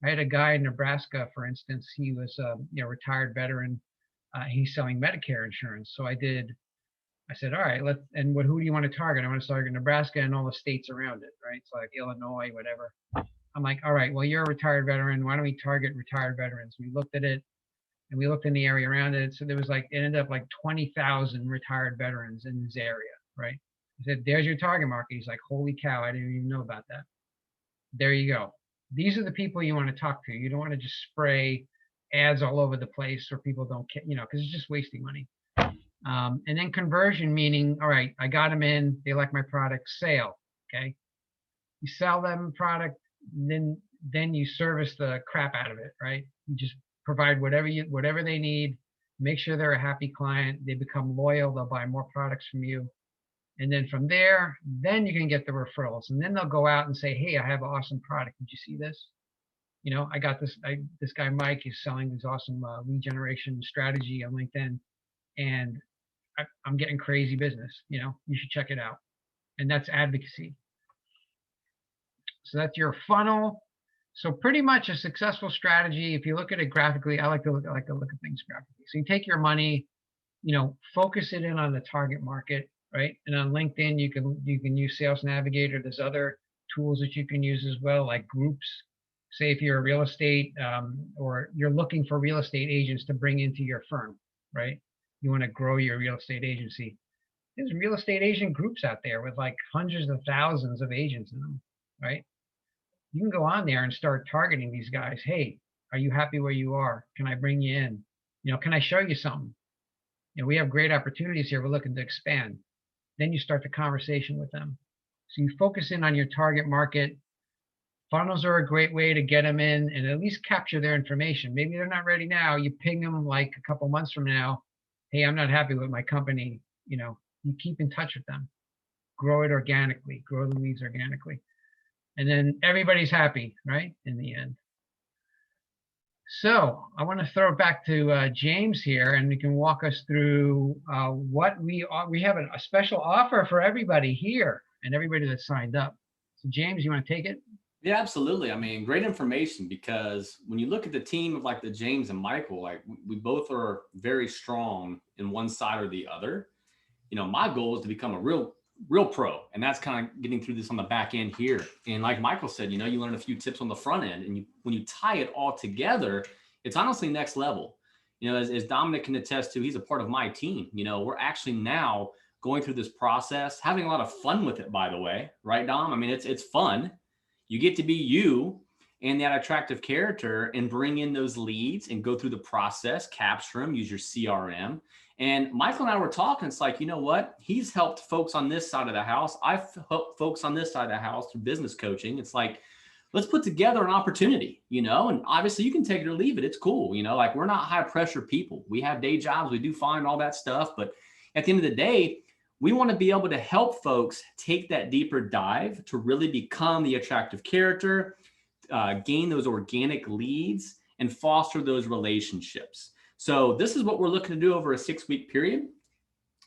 I had a guy in Nebraska, for instance. He was a retired veteran. He's selling Medicare insurance. So I said, all right, who do you want to target? I want to target Nebraska and all the states around it, right? So like Illinois, whatever. I'm like, all right, well, you're a retired veteran. Why don't we target retired veterans? We looked at it, and we looked in the area around it. So there was it ended up like 20,000 retired veterans in this area, right? I said, there's your target market. He's like, holy cow, I didn't even know about that. There you go. These are the people you want to talk to. You don't want to just spray ads all over the place where people don't, because it's just wasting money. And then conversion, meaning, all right, I got them in, they like my product. Sale, okay? You sell them product, then you service the crap out of it, right? You just provide whatever they need, make sure they're a happy client, they become loyal, they'll buy more products from you. And then from there, then you can get the referrals. And then they'll go out and say, hey, I have an awesome product. Did you see this? I got this guy, Mike, is selling this awesome lead generation strategy on LinkedIn. And I'm getting crazy business. You should check it out. And that's advocacy. So that's your funnel. So pretty much a successful strategy. If you look at it graphically, I like to look at things graphically. So you take your money, focus it in on the target market, right? And on LinkedIn, you can use Sales Navigator. There's other tools that you can use as well, like groups. Say if you're a real estate or you're looking for real estate agents to bring into your firm, right? You want to grow your real estate agency. There's real estate agent groups out there with like hundreds of thousands of agents in them, right? You can go on there and start targeting these guys. Hey, are you happy where you are? Can I bring you in? Can I show you something? We have great opportunities here. We're looking to expand. Then you start the conversation with them. So you focus in on your target market. Funnels are a great way to get them in and at least capture their information. Maybe they're not ready now. You ping them like a couple months from now. Hey, I'm not happy with my company. You keep in touch with them. Grow it organically. Grow the leads organically. And then everybody's happy, right? In the end. So I want to throw it back to James here, and we can walk us through what we have a special offer for everybody here and everybody that signed up. So James, you want to take it? Yeah, absolutely. I mean, great information, because when you look at the team of like the James and Michael, like we both are very strong in one side or the other. My goal is to become a real pro, and that's kind of getting through this on the back end here. And like Michael said, you learn a few tips on the front end, and when you tie it all together, it's honestly next level. As Dominic can attest to, he's a part of my team. We're actually now going through this process, having a lot of fun with it, by the way, right, Dom? I mean, it's fun. You get to be you, and that attractive character and bring in those leads and go through the process, capture them, use your CRM. And Michael and I were talking, it's like, you know what? He's helped folks on this side of the house. I've helped folks on this side of the house through business coaching. It's like, let's put together an opportunity, and obviously you can take it or leave it. It's cool. Like we're not high pressure people. We have day jobs. We do fine, all that stuff. But at the end of the day, we want to be able to help folks take that deeper dive to really become the attractive character, gain those organic leads, and foster those relationships. So this is what we're looking to do over a 6-week period.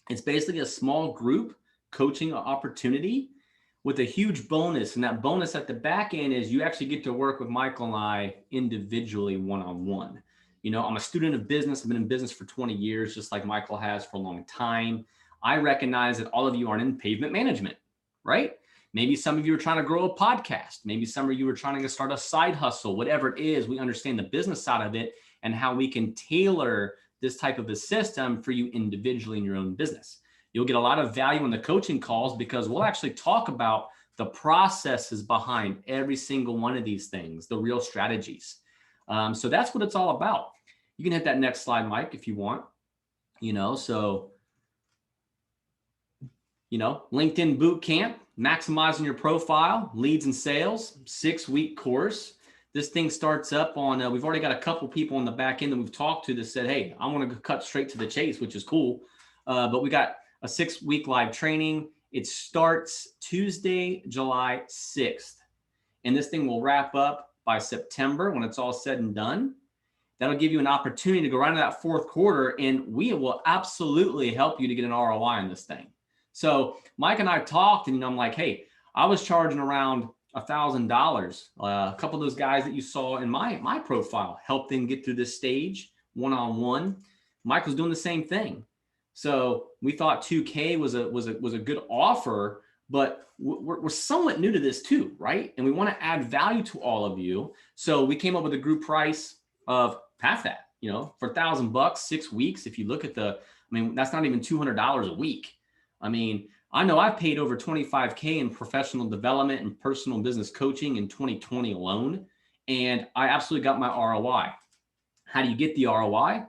It's basically a small group coaching opportunity with a huge bonus. And that bonus at the back end is you actually get to work with Michael and I individually one-on-one. I'm a student of business. I've been in business for 20 years, just like Michael has for a long time. I recognize that all of you aren't in pavement management, right? Maybe some of you are trying to grow a podcast. Maybe some of you are trying to start a side hustle, whatever it is. We understand the business side of it and how we can tailor this type of a system for you individually in your own business. You'll get a lot of value in the coaching calls because we'll actually talk about the processes behind every single one of these things, the real strategies. So that's what it's all about. You can hit that next slide, Mike, if you want. LinkedIn boot camp, maximizing your profile, leads and sales, 6-week course. This thing starts up on, we've already got a couple people on the back end that we've talked to that said, hey, I want to cut straight to the chase, which is cool. But we got a 6-week live training. It starts Tuesday, July 6th. And this thing will wrap up by September when it's all said and done. That'll give you an opportunity to go right into that fourth quarter, and we will absolutely help you to get an ROI on this thing. So Mike and I talked, and I'm like, hey, I was charging around $1,000. A couple of those guys that you saw in my profile helped them get through this stage one-on-one. Mike was doing the same thing. So we thought 2K was a good offer, but we're somewhat new to this too, right? And we want to add value to all of you. So we came up with a group price of half that, for $1,000, 6 weeks. If you look at that's not even $200 a week. I know I've paid over $25K in professional development and personal business coaching in 2020 alone, and I absolutely got my ROI. How do you get the ROI?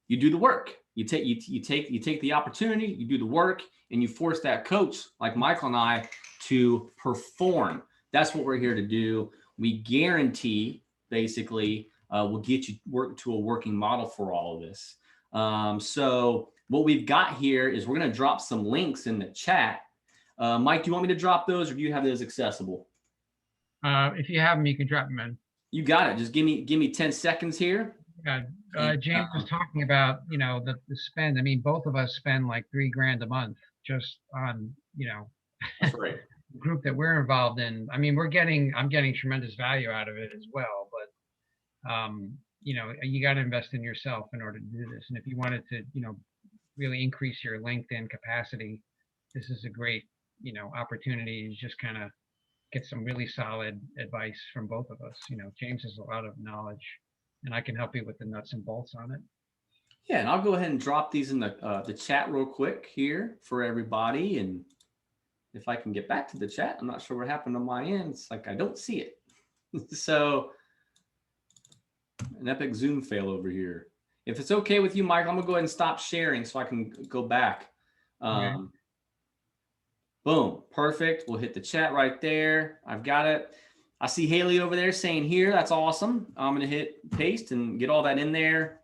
You do the work. You take the opportunity, you do the work, and you force that coach like Michael and I to perform. That's what we're here to do. We guarantee, basically, we'll get you to a working model for all of this. So what we've got here is we're going to drop some links in the chat. Mike, do you want me to drop those, or do you have those accessible? If you have them, you can drop them in. You got it. Just give me 10 seconds here. Yeah. James was talking about, the spend. Both of us spend like $3,000 a month just on, That's right. the group that we're involved in. I'm getting tremendous value out of it as well, but you got to invest in yourself in order to do this. And if you wanted to, really increase your LinkedIn capacity, this is a great, opportunity to just kind of get some really solid advice from both of us. James has a lot of knowledge, and I can help you with the nuts and bolts on it. Yeah, and I'll go ahead and drop these in the chat real quick here for everybody. And if I can get back to the chat, I'm not sure what happened on my end. It's like I don't see it. So an epic Zoom fail over here. If it's okay with you, Mike, I'm gonna go ahead and stop sharing so I can go back. Okay. Boom, perfect. We'll hit the chat right there. I've got it. I see Haley over there saying here. That's awesome. I'm gonna hit paste and get all that in there.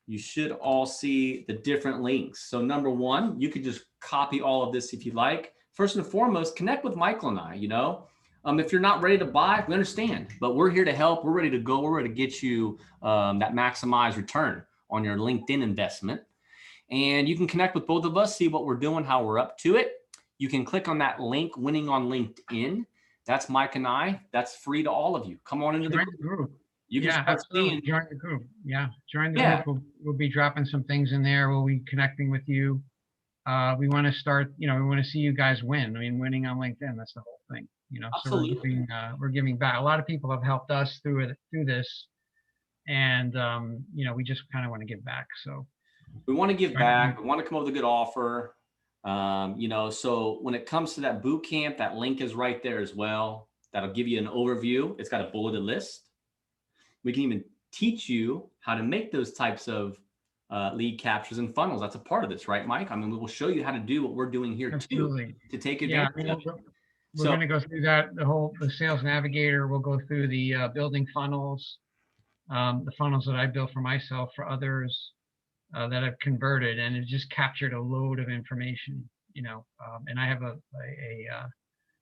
You should all see the different links. So number one, you could just copy all of this if you like. First and foremost, connect with Michael and I, if you're not ready to buy, we understand, but we're here to help. We're ready to go. We're ready to get you that maximized return on your LinkedIn investment. And you can connect with both of us, see what we're doing, how we're up to it. You can click on that link, Winning on LinkedIn. That's Mike and I. That's free to all of you. Come on into the group. You can start seeing. Join the group. Yeah, join the group. We'll be dropping some things in there. We'll be connecting with you. We want to start, we want to see you guys win. Winning on LinkedIn, that's the whole thing. Absolutely. So we're giving back. A lot of people have helped us through this, and we just kind of want to give back. So we want to give back. We want to come up with a good offer. So when it comes to that boot camp, that link is right there as well. that'll give you an overview. It's got a bulleted list. We can even teach you how to make those types of lead captures and funnels. That's a part of this, right, Mike? I mean, we will show you how to do what we're doing here Absolutely. too, to take Yeah, advantage of it. we're going to go through that, the Sales Navigator. We'll go through the building funnels, the funnels that I built for myself, for others that I've converted, and it just captured a load of information, and I have a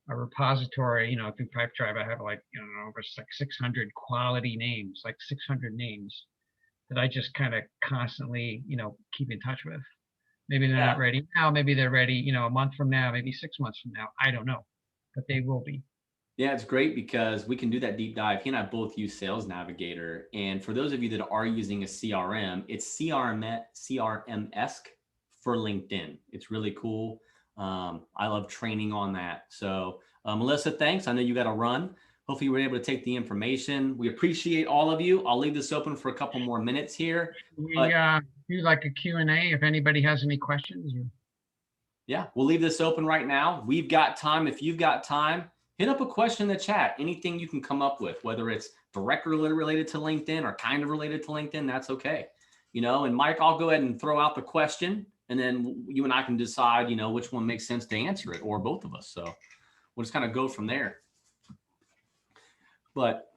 repository, through Pipedrive. I have like, over like 600 quality names, like 600 names that I just kind of constantly, keep in touch with. Maybe they're not ready now. Maybe they're ready, a month from now, maybe 6 months from now. I don't know, but they will be. Yeah, it's great because we can do that deep dive. He and I both use Sales Navigator. And for those of you that are using a CRM, it's CRM-esque for LinkedIn. It's really cool. I love training on that. So Melissa, thanks. I know you got to run. Hopefully you were able to take the information. We appreciate all of you. I'll leave this open for a couple more minutes here. We do like a Q&A if anybody has any questions. Yeah, we'll leave this open right now. We've got time. If you've got time, hit up a question in the chat. Anything you can come up with, whether it's directly related to LinkedIn or kind of related to LinkedIn, that's okay. And Mike, I'll go ahead and throw out the question, and then you and I can decide, which one makes sense to answer it, or both of us. So we'll just kind of go from there. But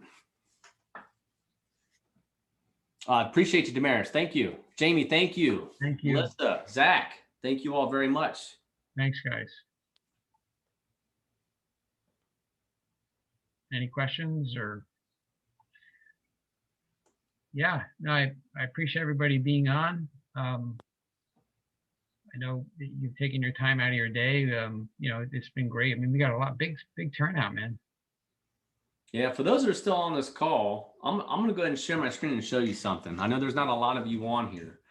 I appreciate you, Damaris. Thank you. Jamie, thank you. Thank you. Melissa, Zach, thank you all very much. Thanks, guys. Any questions or? Yeah, no, I appreciate everybody being on. I know you've taken your time out of your day. It's been great. I mean, we got a lot, big turnout, man. Yeah, for those that are still on this call, I'm going to go ahead and share my screen and show you something. I know there's not a lot of you on here,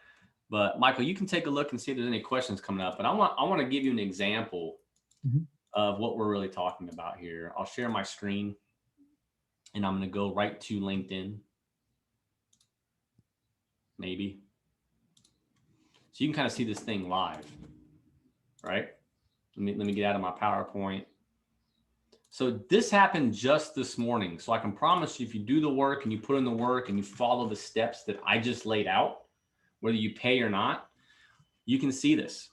but Michael, you can take a look and see if there's any questions coming up. But I want to give you an example of what we're really talking about here. I'll share my screen, and I'm going to go right to LinkedIn. Maybe. So you can kind of see this thing live, right? Let me get out of my PowerPoint. So this happened just this morning. So I can promise you, if you do the work and you put in the work and you follow the steps that I just laid out, whether you pay or not, you can see this.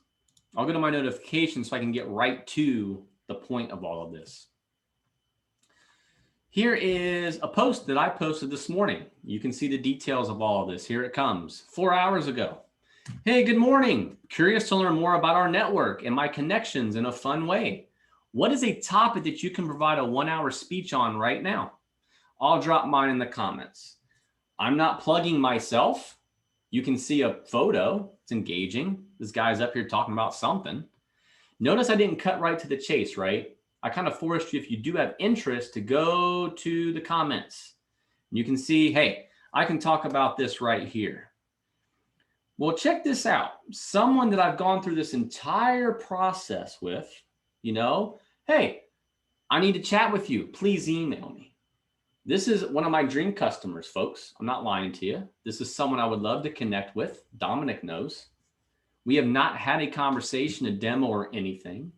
I'll go to my notifications so I can get right to the point of all of this. Here is a post that I posted this morning. You can see the details of all of this. Here it comes, 4 hours ago. Hey, good morning. Curious to learn more about our network and my connections in a fun way. What is a topic that you can provide a 1 hour speech on right now? I'll drop mine in the comments. I'm not plugging myself. You can see a photo. It's engaging. This guy's up here talking about something. Notice I didn't cut right to the chase, right? I kind of forced you, if you do have interest, to go to the comments. You can see, hey, I can talk about this right here. Well, check this out. Someone that I've gone through this entire process with, hey, I need to chat with you. Please email me. This is one of my dream customers, folks. I'm not lying to you. This is someone I would love to connect with. Dominic knows. We have not had a conversation, a demo, or anything.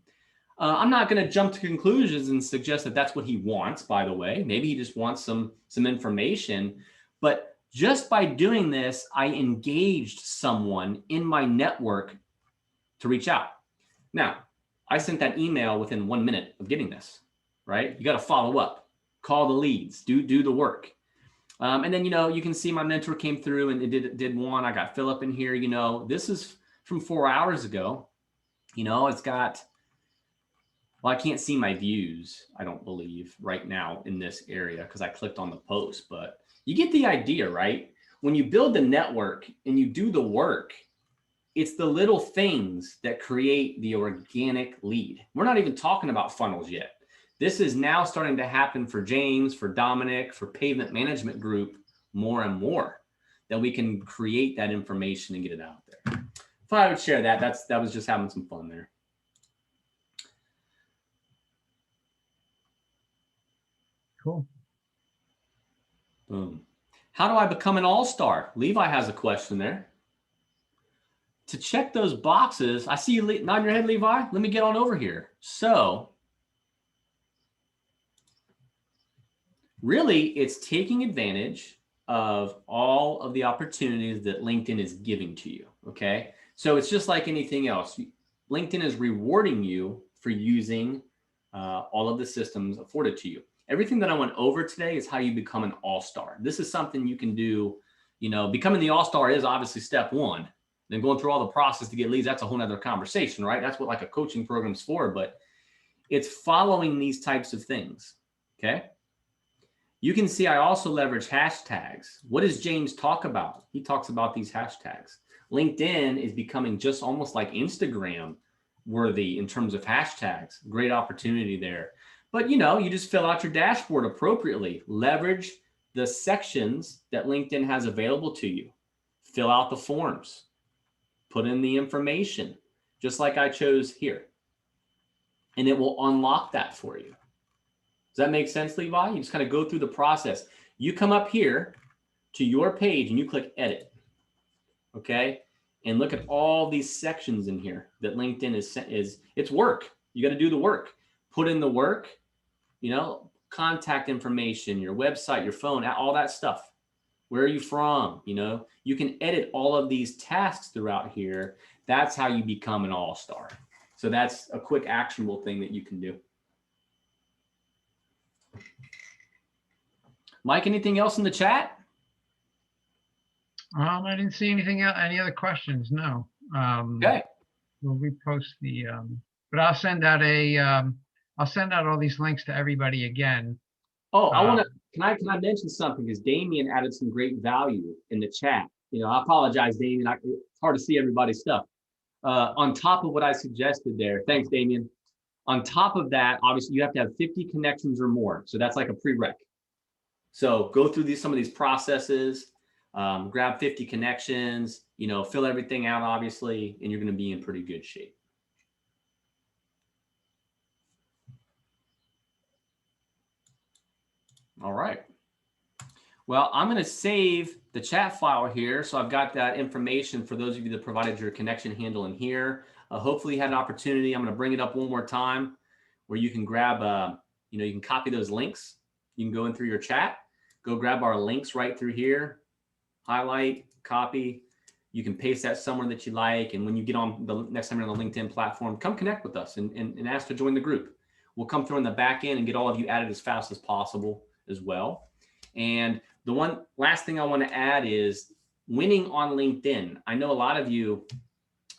I'm not going to jump to conclusions and suggest that that's what he wants, by the way. Maybe he just wants some information. But just by doing this, I engaged someone in my network to reach out. Now, I sent that email within 1 minute of getting this, right? You got to follow up, call the leads, do the work. And then, you can see my mentor came through and it did one. I got Philip in here. This is from 4 hours ago. It's got, well, I can't see my views, I don't believe, right now in this area because I clicked on the post, but you get the idea, right? When you build the network and you do the work, it's the little things that create the organic lead. We're not even talking about funnels yet. This is now starting to happen for James, for Dominic, for Pavement Management Group, more and more, that we can create that information and get it out there. Thought I would share that. That was just having some fun there. Cool. Boom. How do I become an all-star? Levi has a question there. To check those boxes, I see you nodding your head, Levi. Let me get on over here. So Really, it's taking advantage of all of the opportunities that LinkedIn is giving to you. Okay. So it's just like anything else. LinkedIn is rewarding you for using all of the systems afforded to you. Everything that I went over today is how you become an all-star. This is something you can do. You know, becoming the all-star is obviously step one. Then going through all the process to get leads, that's a whole nother conversation, right? That's what like a coaching program's for, but it's following these types of things. Okay. You can see I also leverage hashtags. What does James talk about? He talks about these hashtags. LinkedIn is becoming just almost like Instagram worthy in terms of hashtags. Great opportunity there. But you know, you just fill out your dashboard appropriately. Leverage the sections that LinkedIn has available to you. Fill out the forms. Put in the information, just like I chose here. And it will unlock that for you. Does that make sense, Levi? You just kind of go through the process. You come up here to your page and you click edit. Okay. And look at all these sections in here that LinkedIn is it's work. You got to do the work, put in the work, you know, contact information, your website, your phone, all that stuff. Where are you from? You know, you can edit all of these tasks throughout here. That's how you become an all-star. So that's a quick actionable thing that you can do. Mike, anything else in the chat? I didn't see anything else. Any other questions? No. Okay. We'll repost the, but I'll send out I'll send out all these links to everybody again. Oh, I want to, can I mention something? Because Damien added some great value in the chat. You know, I apologize, Damien. It's hard to see everybody's stuff. On top of what I suggested there, thanks, Damien. On top of that, obviously you have to have 50 connections or more. So that's like a prereq. So go through some of these processes, grab 50 connections, you know, fill everything out, obviously, and you're going to be in pretty good shape. All right. Well, I'm going to save the chat file here. So I've got that information for those of you that provided your connection handle in here. Hopefully you had an opportunity. I'm going to bring it up one more time where you can grab, you know, you can copy those links. You can go in through your chat, go grab our links right through here, highlight, copy. You can paste that somewhere that you like. And when you get on the next time you're on the LinkedIn platform, come connect with us and ask to join the group. We'll come through on the back end and get all of you added as fast as possible as well. And the one last thing I want to add is winning on LinkedIn. I know a lot of you,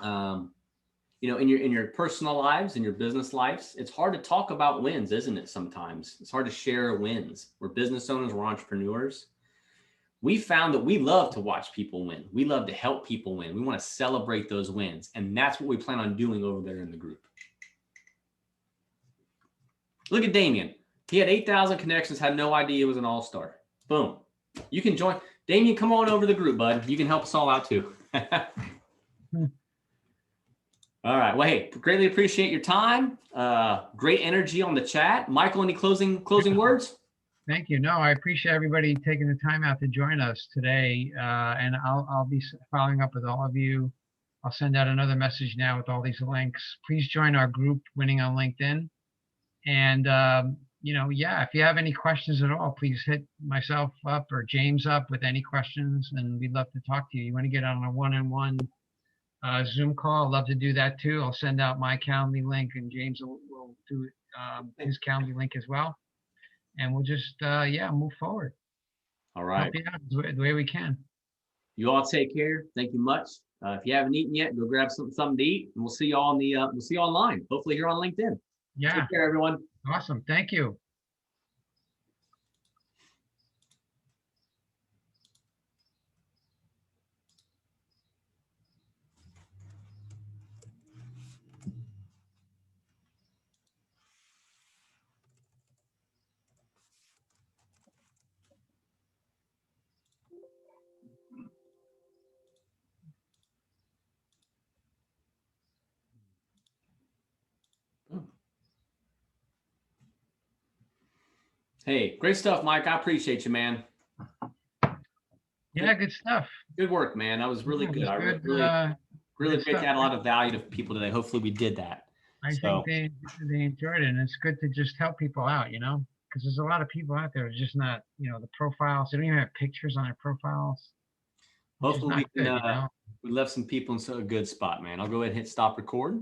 you know, in your personal lives, in your business lives, it's hard to talk about wins, isn't it? Sometimes it's hard to share wins. We're business owners, we're entrepreneurs. We found that we love to watch people win. We love to help people win. We want to celebrate those wins. And that's what we plan on doing over there in the group. Look at Damien. He had 8,000 connections, had no idea he was an all-star. Boom. You can join. Damien, come on over to the group, bud. You can help us all out too. All right. Well, hey, greatly appreciate your time. Great energy on the chat. Michael, any closing words? Thank you. No, I appreciate everybody taking the time out to join us today. And I'll be following up with all of you. I'll send out another message now with all these links. Please join our group, Winning on LinkedIn. And, you know, yeah, if you have any questions at all, please hit myself up or James up with any questions, and we'd love to talk to you. You want to get on a one-on-one Zoom call? I'd love to do that too. I'll send out my Calendly link, and James will do his Calendly link as well. And we'll just, yeah, move forward. All right. Help you out the way we can. You all take care. Thank you much. If you haven't eaten yet, go grab something to eat, and we'll see you all on the, we'll see you online. Hopefully here on LinkedIn. Yeah. Take care, everyone. Awesome. Thank you. Hey, great stuff, Mike. I appreciate you, man. Yeah, good stuff. Good work, man. That was really good. I really great to add a lot of value to people today. Hopefully we did that. I think they enjoyed it, and it's good to just help people out, you know? because there's a lot of people out there who's just not, the profiles, they don't even have pictures on their profiles, which is Hopefully not we can, good, you know? we left some people in a good spot, man. I'll go ahead and hit stop record.